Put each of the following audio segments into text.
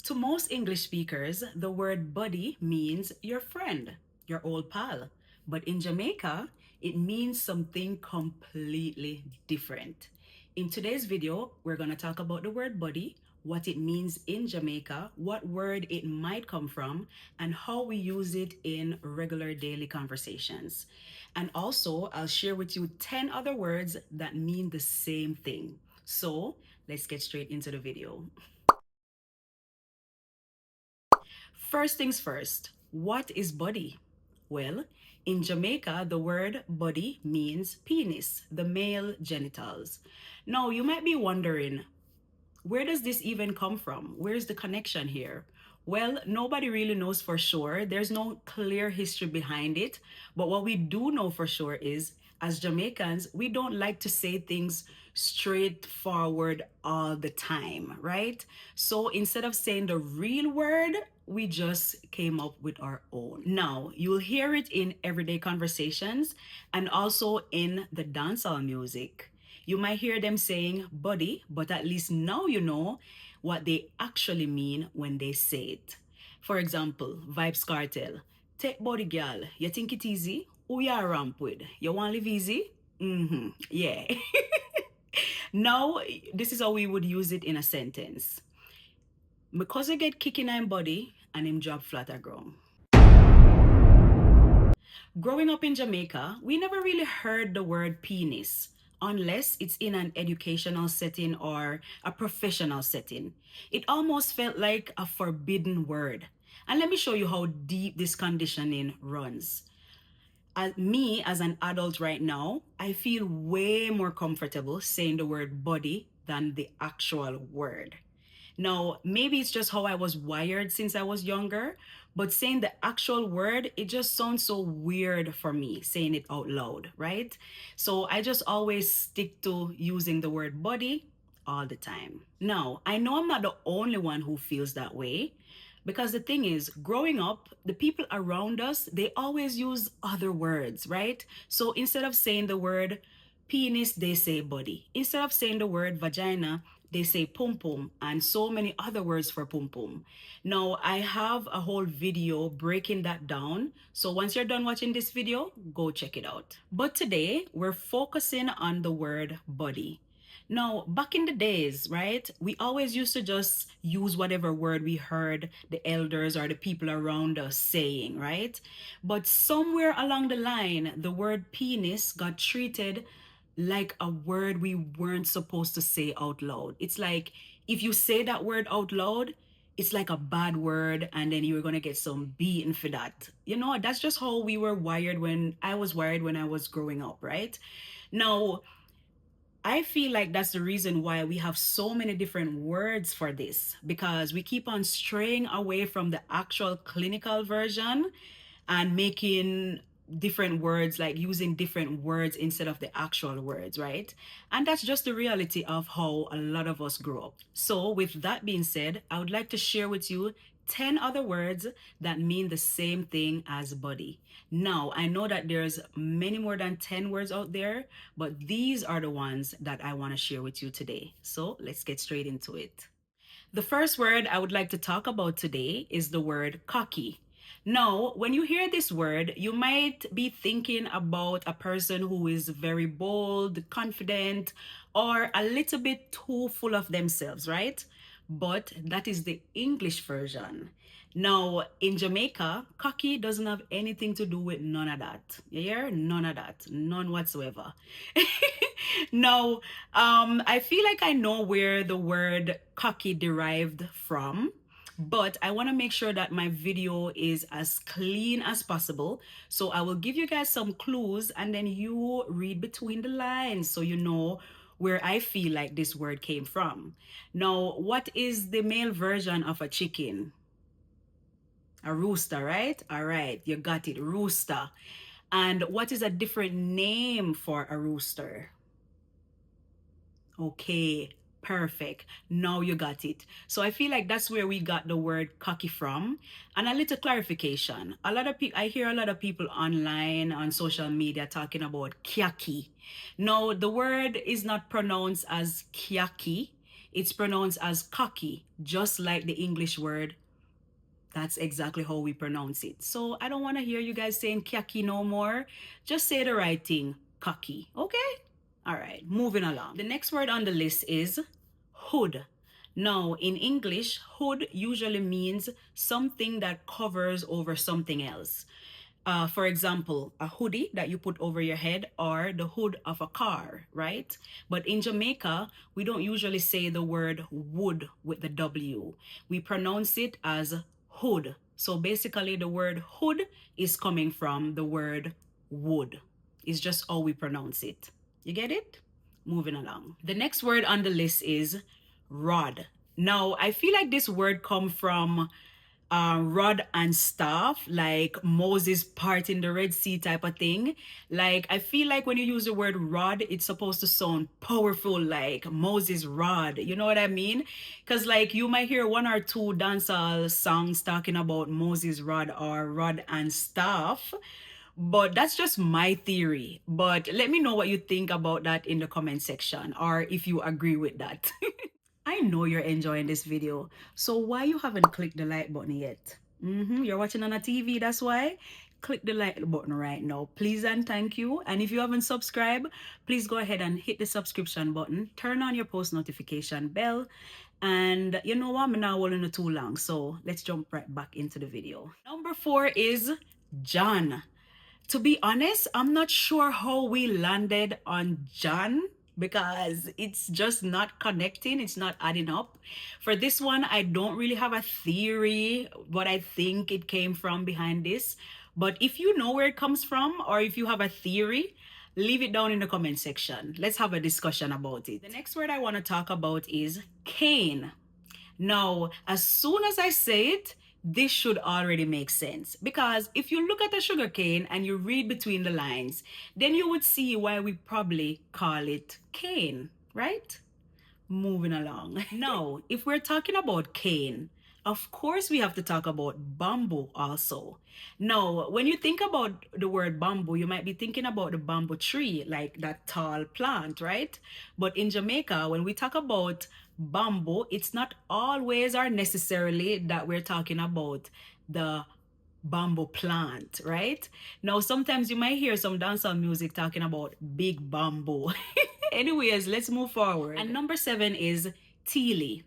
To most English speakers, the word buddy means your friend, your old pal. But in Jamaica, it means something completely different. In today's video, we're going to talk about the word buddy, what it means in Jamaica, what word it might come from, and how we use it in regular daily conversations. And also, I'll share with you 10 other words that mean the same thing. So let's get straight into the video. First things first, what is body? Well, in Jamaica, the word body means penis, the male genitals. Now, you might be wondering, where does this even come from? Where's the connection here? Well, nobody really knows for sure. There's no clear history behind it. But what we do know for sure is, as Jamaicans, we don't like to say things straightforward all the time, right? So instead of saying the real word, we just came up with our own. Now, you'll hear it in everyday conversations and also in the dancehall music. You might hear them saying buddy, but at least now you know what they actually mean when they say it. For example, Vibes Cartel. Take body girl, you think it easy? Who you ramp with? You want live easy? Mm-hmm, yeah. Now, this is how we would use it in a sentence. Because I get kicking in body and him drop flat at ground. Growing up in Jamaica, we never really heard the word penis unless it's in an educational setting or a professional setting. It almost felt like a forbidden word. And let me show you how deep this conditioning runs. Me, as an adult right now, I feel way more comfortable saying the word body than the actual word. Now, maybe it's just how I was wired since I was younger, but saying the actual word, it just sounds so weird for me saying it out loud, right? So I just always stick to using the word body all the time. Now, I know I'm not the only one who feels that way. Because the thing is, growing up, the people around us, they always use other words, right? So instead of saying the word penis, they say body. Instead of saying the word vagina, they say pum pum and so many other words for pum pum. Now, I have a whole video breaking that down. So once you're done watching this video, go check it out. But today, we're focusing on the word body. Now, back in the days, right, we always used to just use whatever word we heard the elders or the people around us saying, right? But somewhere along the line, the word penis got treated like a word we weren't supposed to say out loud. It's like if you say that word out loud, it's like a bad word, and then you're gonna get some beaten for that. You know, that's just how we were wired when I was wired when I was growing up, right? Now, I feel like that's the reason why we have so many different words for this, because we keep on straying away from the actual clinical version and making different words, like using different words instead of the actual words, right? And that's just the reality of how a lot of us grow up. So, with that being said, I would like to share with you 10 other words that mean the same thing as body. Now, I know that there's many more than 10 words out there, but these are the ones that I want to share with you today. So, let's get straight into it. The first word I would like to talk about today is the word cocky. Now, when you hear this word, you might be thinking about a person who is very bold, confident, or a little bit too full of themselves, right? But that is the English version. Now, in Jamaica, cocky doesn't have anything to do with none of that. You hear? None of that. None whatsoever. Now, I feel like I know where the word cocky derived from, but I want to make sure that my video is as clean as possible. So I will give you guys some clues and then you read between the lines so you know where I feel like this word came from. Now, what is the male version of a chicken? A rooster, right? All right, you got it, rooster. And what is a different name for a rooster? Okay, perfect. Now you got it. So I feel like that's where we got the word cocky from. And a little clarification. A lot of people, I hear a lot of people online on social media talking about kyaki. Now, the word is not pronounced as kyaki. It's pronounced as cocky, just like the English word. That's exactly how we pronounce it. So I don't want to hear you guys saying kaki no more. Just say the right thing, cocky. Okay? All right, moving along. The next word on the list is hood. Now, in English, hood usually means something that covers over something else. For example, a hoodie that you put over your head or the hood of a car, right? But in Jamaica, we don't usually say the word wood with the W. We pronounce it as hood. So basically, the word hood is coming from the word wood. It's just how we pronounce it. You get it? Moving along. The next word on the list is rod. Now, I feel like this word come from rod and staff, like Moses parting the Red Sea type of thing. Like, I feel like when you use the word rod, it's supposed to sound powerful, like Moses' rod. You know what I mean? Because, like, you might hear one or two dancehall songs talking about Moses' rod or rod and staff. But that's just my theory. But let me know what you think about that in the comment section or if you agree with that. I know you're enjoying this video, so why you haven't clicked the like button yet? You're watching on a TV, that's why. Click the like button right now, please and thank you. And if you haven't subscribed, please go ahead and hit the subscription button, turn on your post notification bell, and you know what, I'm not holding it too long, so let's jump right back into the video. Number 4 is John. To be honest, I'm not sure how we landed on John because it's just not connecting. It's not adding up. For this one, I don't really have a theory what I think it came from behind this. But if you know where it comes from or if you have a theory, leave it down in the comment section. Let's have a discussion about it. The next word I want to talk about is cane. Now, as soon as I say it, this should already make sense because if you look at a sugar cane and you read between the lines, then you would see why we probably call it cane, right? Moving along. Now, if we're talking about cane, of course we have to talk about bamboo also. Now, when you think about the word bamboo, you might be thinking about the bamboo tree, like that tall plant, right? But in Jamaica, when we talk about bamboo, it's not always or necessarily that we're talking about the bamboo plant, right? Now, sometimes you might hear some dancehall music talking about big bamboo. Anyways, let's move forward. And number 7 is teely.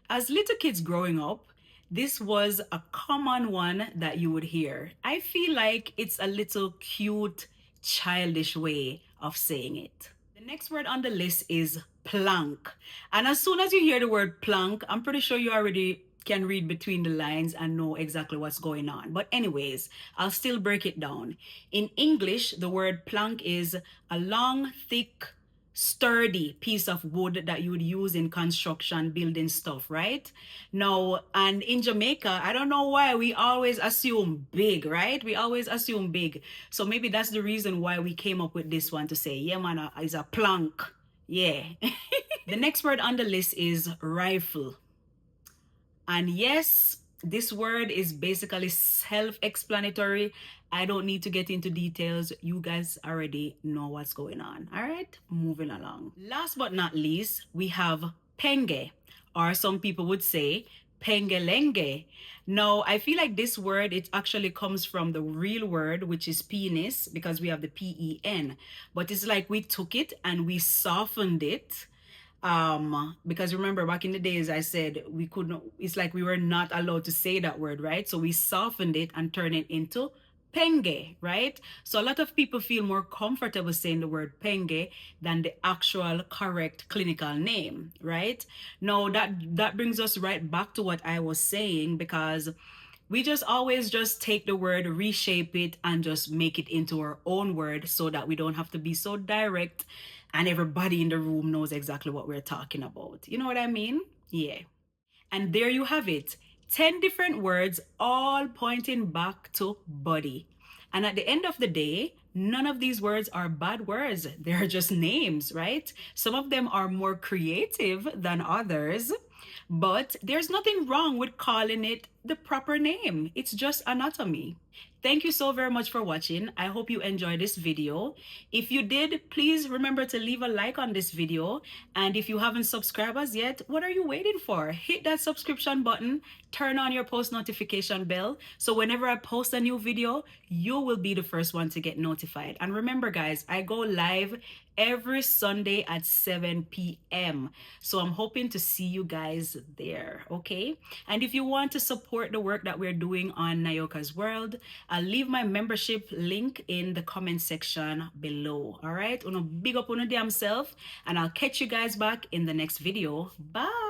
As little kids growing up, this was a common one that you would hear. I feel like it's a little cute, childish way of saying it. The next word on the list is plank. And as soon as you hear the word plank, I'm pretty sure you already can read between the lines and know exactly what's going on. But anyways, I'll still break it down. In English, the word plank is a long, thick, sturdy piece of wood that you would use in construction, building stuff, right? Now, and in Jamaica, I don't know why we always assume big, right? We always assume big. So maybe that's the reason why we came up with this one to say, yeah, man, is a plank. Yeah. The next word on the list is rifle. And yes, this word is basically self-explanatory. I don't need to get into details. You guys already know what's going on. All right, moving along. Last but not least, we have penge, or some people would say pengelenge. Now, I feel like this word, it actually comes from the real word, which is penis, because we have the P-E-N. But it's like we took it and we softened it, because remember back in the days I said we couldn't, it's like we were not allowed to say that word, right? So we softened it and turned it into penge, right? So a lot of people feel more comfortable saying the word penge than the actual correct clinical name, right? Now that brings us right back to what I was saying, because we just always just take the word, reshape it, and just make it into our own word so that we don't have to be so direct and everybody in the room knows exactly what we're talking about. You know what I mean? Yeah. And there you have it. 10 different words, all pointing back to body. And at the end of the day, none of these words are bad words. They're just names, right? Some of them are more creative than others, but there's nothing wrong with calling it the proper name. It's just anatomy. Thank you so very much for watching. I hope you enjoyed this video. If you did, please remember to leave a like on this video. And if you haven't subscribed as yet, what are you waiting for? Hit that subscription button, turn on your post notification bell, so whenever I post a new video, you will be the first one to get notified. And remember guys, I go live every Sunday at 7 p.m. So I'm hoping to see you guys there, okay? And if you want to support the work that we're doing on Nioka's World, I'll leave my membership link in the comment section below, all right? Uno big up on damn self, and I'll catch you guys back in the next video. Bye!